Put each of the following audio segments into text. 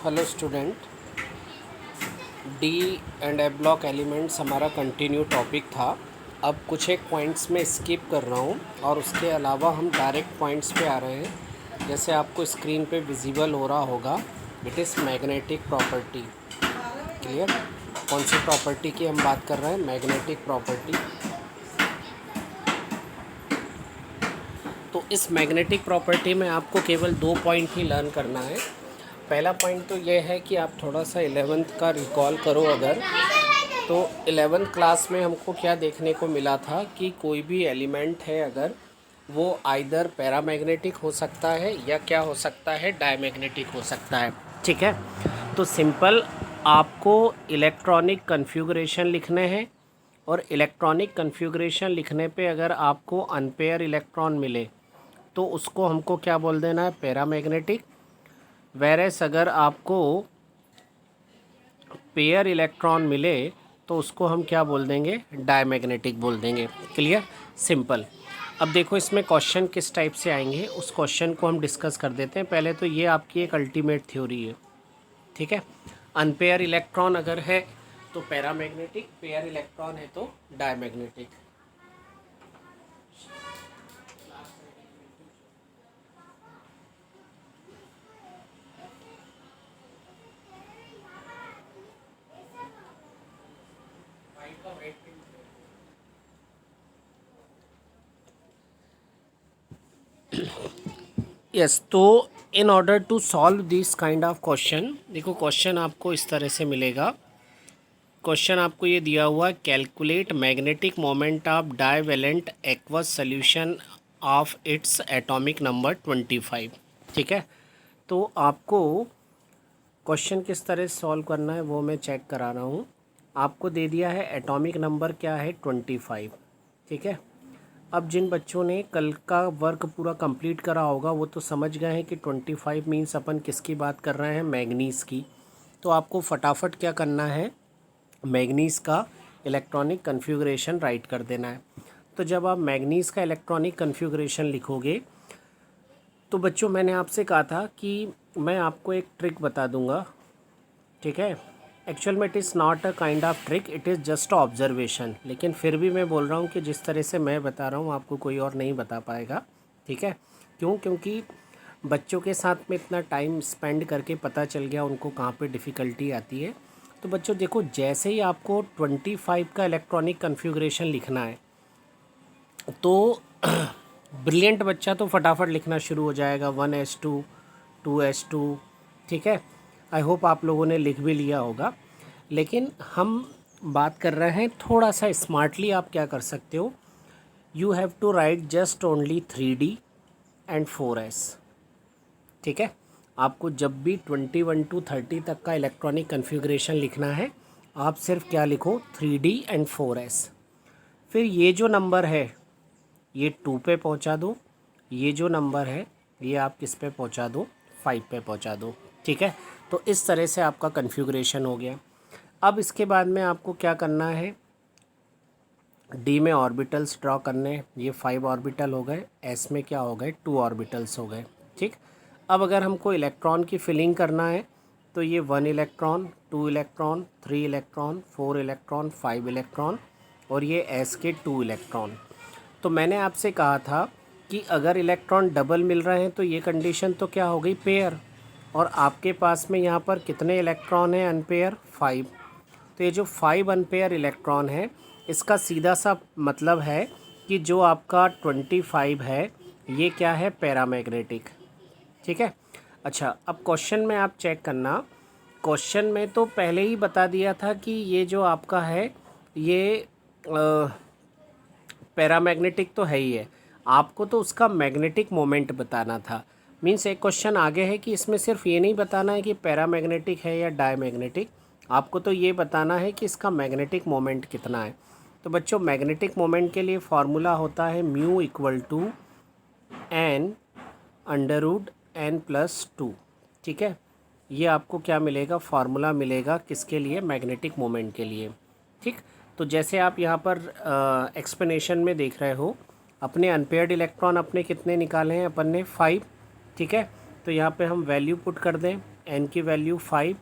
Hello student, D and A block elements हमारा continue topic था। अब कुछ एक पॉइंट्स में स्किप कर रहा हूँ और उसके अलावा हम डायरेक्ट पॉइंट्स पे आ रहे हैं। जैसे आपको स्क्रीन पे विजिबल हो रहा होगा, it is magnetic property. Clear? कौन सी प्रॉपर्टी की हम बात कर रहे हैं? Magnetic property. तो इस मैग्नेटिक प्रॉपर्टी में आपको केवल 2 पॉइंट ही लर्न करना है। पहला पॉइंट तो ये है कि आप थोड़ा सा 11th का रिकॉल करो अगर, तो 11th क्लास में हमको क्या देखने को मिला था कि कोई भी एलिमेंट है अगर, वो आइदर पैरामैग्नेटिक हो सकता है या क्या हो सकता है, डायमैग्नेटिक हो सकता है। ठीक है, तो सिंपल आपको इलेक्ट्रॉनिक कन्फिग्रेशन लिखने हैं और इलेक्ट्रॉनिक कन्फिग्रेशन लिखने पे अगर आपको अनपेयर इलेक्ट्रॉन मिले तो उसको हमको क्या बोल देना है? पैरामैग्नेटिक। वेरेस अगर आपको पेयर इलेक्ट्रॉन मिले तो उसको हम क्या बोल देंगे? डायमैग्नेटिक बोल देंगे। क्लियर? सिंपल। अब देखो इसमें क्वेश्चन किस टाइप से आएंगे, उस क्वेश्चन को हम डिस्कस कर देते हैं। पहले तो ये आपकी एक अल्टीमेट थ्योरी है, ठीक है। अनपेयर इलेक्ट्रॉन अगर है तो पैरामैग्नेटिक, पेयर इलेक्ट्रॉन है तो डायमैग्नेटिक। यस, तो in order to solve this kind of question, देखो क्वेश्चन आपको इस तरह से मिलेगा। क्वेश्चन आपको ये दिया हुआ है, calculate magnetic moment of divalent aqueous solution of its atomic number 25। ठीक है, तो आपको क्वेश्चन किस तरह से सॉल्व करना है वो मैं चेक करा रहा हूँ। आपको दे दिया है एटॉमिक नंबर क्या है? 25। ठीक है, अब जिन बच्चों ने कल का वर्क पूरा कंप्लीट करा होगा वो तो समझ गए हैं कि 25 मीन्स अपन किसकी बात कर रहे हैं? मैग्नीज़ की। तो आपको फटाफट क्या करना है? मैग्नीज़ का इलेक्ट्रॉनिक कन्फिग्रेशन राइट कर देना है। तो जब आप मैग्नीज़ का इलेक्ट्रॉनिक कन्फिग्रेशन लिखोगे तो बच्चों मैंने आपसे कहा था कि मैं आपको एक ट्रिक बता दूंगा, ठीक है। एक्चुअल में it is not a kind of trick, it is just observation. लेकिन फिर भी मैं बोल रहा हूँ कि जिस तरह से मैं बता रहा हूँ आपको कोई और नहीं बता पाएगा, ठीक है। क्यों? क्योंकि बच्चों के साथ में इतना टाइम स्पेंड करके पता चल गया उनको कहाँ पे डिफ़िकल्टी आती है। तो बच्चों देखो, जैसे ही आपको 25 का इलेक्ट्रॉनिक कन्फिग्रेशन लिखना है तो ब्रिलियंट बच्चा तो फटाफट लिखना शुरू हो जाएगा, 1s2 2s2, ठीक है। आई होप आप लोगों ने लिख भी लिया होगा। लेकिन हम बात कर रहे हैं थोड़ा सा स्मार्टली। आप क्या कर सकते हो? You have to write just only 3D and 4s। ठीक है, आपको जब भी 21 to 30 तक का इलेक्ट्रॉनिक कन्फिग्रेशन लिखना है, आप सिर्फ क्या लिखो? 3D and 4s। फिर ये जो नंबर है ये 2 पे पहुंचा दो, ये जो नंबर है ये आप किस पे पहुंचा दो? 5 पे पहुंचा दो। ठीक है, तो इस तरह से आपका कन्फिग्रेशन हो गया। अब इसके बाद में आपको क्या करना है? डी में ऑर्बिटल्स ड्रॉ करने हैं। ये 5 ऑर्बिटल हो गए, एस में क्या हो गए? 2 ऑर्बिटल्स हो गए। ठीक, अब अगर हमको इलेक्ट्रॉन की फिलिंग करना है तो ये 1 electron, 2 electron, 3 electron, 4 electron, 5 electron और ये एस के 2 इलेक्ट्रॉन। तो मैंने आपसे कहा था कि अगर इलेक्ट्रॉन डबल मिल रहे हैं तो ये कंडीशन तो क्या हो गई? पेयर। और आपके पास में यहाँ पर कितने इलेक्ट्रॉन हैं अनपेयर? 5। तो ये जो 5 अनपेयर इलेक्ट्रॉन है, इसका सीधा सा मतलब है कि जो आपका 25 है ये क्या है? पैरामैग्नेटिक। ठीक है, अच्छा अब क्वेश्चन में आप चेक करना। क्वेश्चन में तो पहले ही बता दिया था कि ये जो आपका है ये पैरामैग्नेटिक तो है ही है। आपको तो उसका मैग्नेटिक मोमेंट बताना था। मीन्स एक क्वेश्चन आगे है कि इसमें सिर्फ ये नहीं बताना है कि पैरामैग्नेटिक है या डायमैग्नेटिक, आपको तो ये बताना है कि इसका मैग्नेटिक मोमेंट कितना है। तो बच्चों मैग्नेटिक मोमेंट के लिए फार्मूला होता है mu equal to n under root n plus 2। ठीक है, ये आपको क्या मिलेगा? फार्मूला मिलेगा किसके लिए? मैग्नेटिक मोमेंट के लिए। ठीक, तो जैसे आप यहाँ पर एक्सप्लेनेशन में देख रहे हो, अपने अनपेयर्ड इलेक्ट्रॉन अपने कितने निकाले हैं? अपन ने 5। ठीक है, तो यहाँ पे हम वैल्यू पुट कर दें। n की वैल्यू 5,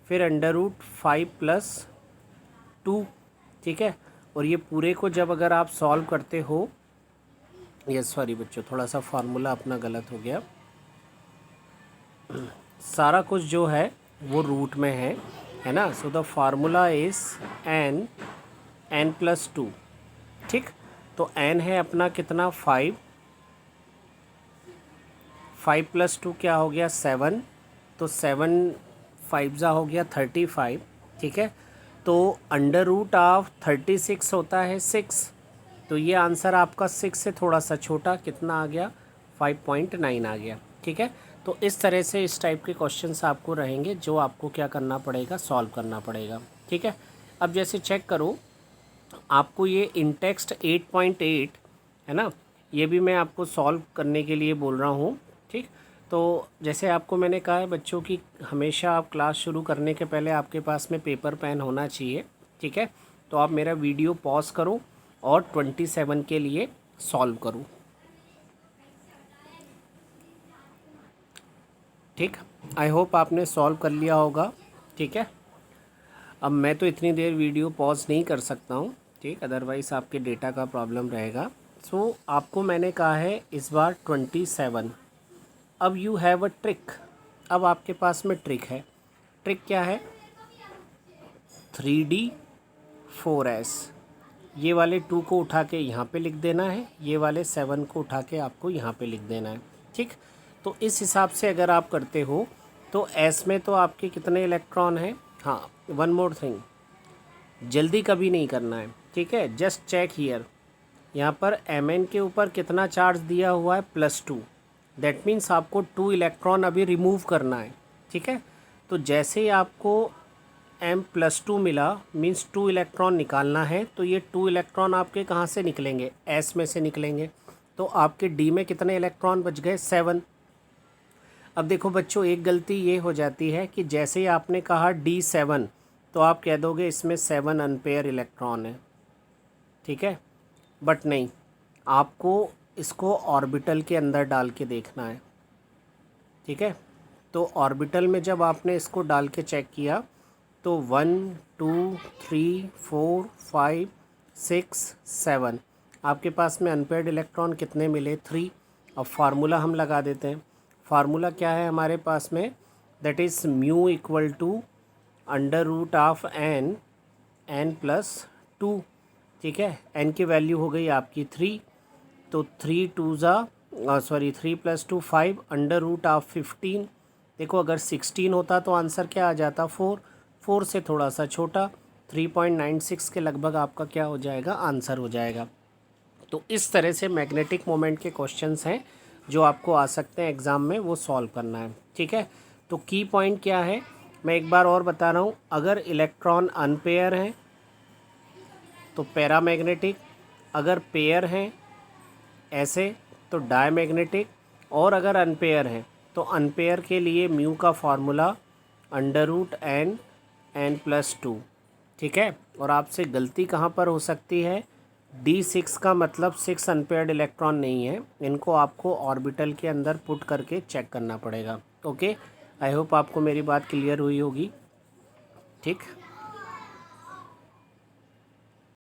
फिर अंडर रूट 5 + 2, ठीक है। और ये पूरे को जब अगर आप सॉल्व करते हो, ये सॉरी बच्चों थोड़ा सा फार्मूला अपना गलत हो गया, सारा कुछ जो है वो रूट में है ना। So the formula is n + 2, ठीक। तो n है अपना कितना 5 + 2 क्या हो गया 7, तो 7 5 जा हो गया 35, ठीक है। तो अंडर रूट ऑफ 36 होता है 6, तो ये आंसर आपका 6 से थोड़ा सा छोटा कितना आ गया 5.9 आ गया, ठीक है। तो इस तरह से इस टाइप के क्वेश्चंस आपको रहेंगे जो आपको क्या करना पड़ेगा, सॉल्व करना पड़ेगा, ठीक है। अब जैसे चेक करो, आपको ये इंटेक्स्ट 8.8 है ना, ये भी मैं आपको सॉल्व करने के लिए बोल रहा हूँ, ठीक। तो जैसे आपको मैंने कहा है बच्चों की हमेशा आप क्लास शुरू करने के पहले आपके पास में पेपर पेन होना चाहिए, ठीक है। तो आप मेरा वीडियो पॉज करो और 27 के लिए सॉल्व करो, ठीक। आई होप आपने सॉल्व कर लिया होगा, ठीक है। अब मैं तो इतनी देर वीडियो पॉज नहीं कर सकता हूँ, ठीक, अदरवाइज़ आपके डेटा का प्रॉब्लम रहेगा। सो आपको मैंने कहा है इस बार 27। अब यू हैव अ ट्रिक, अब आपके पास में ट्रिक है। ट्रिक क्या है, 3D 4S, ये वाले 2 को उठा के यहाँ पे लिख देना है, ये वाले 7 को उठा के आपको यहाँ पे लिख देना है, ठीक। तो इस हिसाब से अगर आप करते हो तो S में तो आपके कितने इलेक्ट्रॉन हैं। हाँ, वन मोर थिंग, जल्दी कभी नहीं करना है, ठीक है। जस्ट चेक हियर, यहाँ पर Mn के ऊपर कितना चार्ज दिया हुआ है +2, दैट मीन्स आपको 2 इलेक्ट्रॉन अभी रिमूव करना है, ठीक है। तो जैसे ही आपको M+2 मिला मीन्स 2 इलेक्ट्रॉन निकालना है, तो ये 2 इलेक्ट्रॉन आपके कहाँ से निकलेंगे, S में से निकलेंगे। तो आपके D में कितने इलेक्ट्रॉन बच गए 7। अब देखो बच्चों, एक गलती ये हो जाती है कि जैसे ही आपने कहा D7 तो आप कह दोगे इसमें 7 अनपेयर इलेक्ट्रॉन है, ठीक है। बट नहीं, आपको इसको ऑर्बिटल के अंदर डाल के देखना है, ठीक है। तो ऑर्बिटल में जब आपने इसको डाल के चेक किया तो 1 2 3 4 5 6 7 आपके पास में अनपेयर्ड इलेक्ट्रॉन कितने मिले 3। अब फार्मूला हम लगा देते हैं। फार्मूला क्या है हमारे पास में, that is mu equal to √n n+2, ठीक है। n की वैल्यू हो गई आपकी 3, तो 3 + 2 5 √15। देखो अगर 16 होता तो आंसर क्या आ जाता 4 से थोड़ा सा छोटा 3.96 के लगभग आपका क्या हो जाएगा, आंसर हो जाएगा। तो इस तरह से मैग्नेटिक मोमेंट के क्वेश्चंस हैं जो आपको आ सकते हैं एग्ज़ाम में, वो सॉल्व करना है, ठीक है। तो की पॉइंट क्या है, मैं एक बार और बता रहा हूँ, अगर इलेक्ट्रॉन अनपेयर हैं तो पैरामैग्नेटिक, अगर पेयर हैं ऐसे तो डायमैग्नेटिक, और अगर अनपेयर हैं तो अनपेयर के लिए म्यू का फार्मूला √n n+2, ठीक है। और आपसे गलती कहाँ पर हो सकती है, D6 का मतलब 6 अनपेयर्ड इलेक्ट्रॉन नहीं है, इनको आपको ऑर्बिटल के अंदर पुट करके चेक करना पड़ेगा। ओके, आई होप आपको मेरी बात क्लियर हुई होगी, ठीक।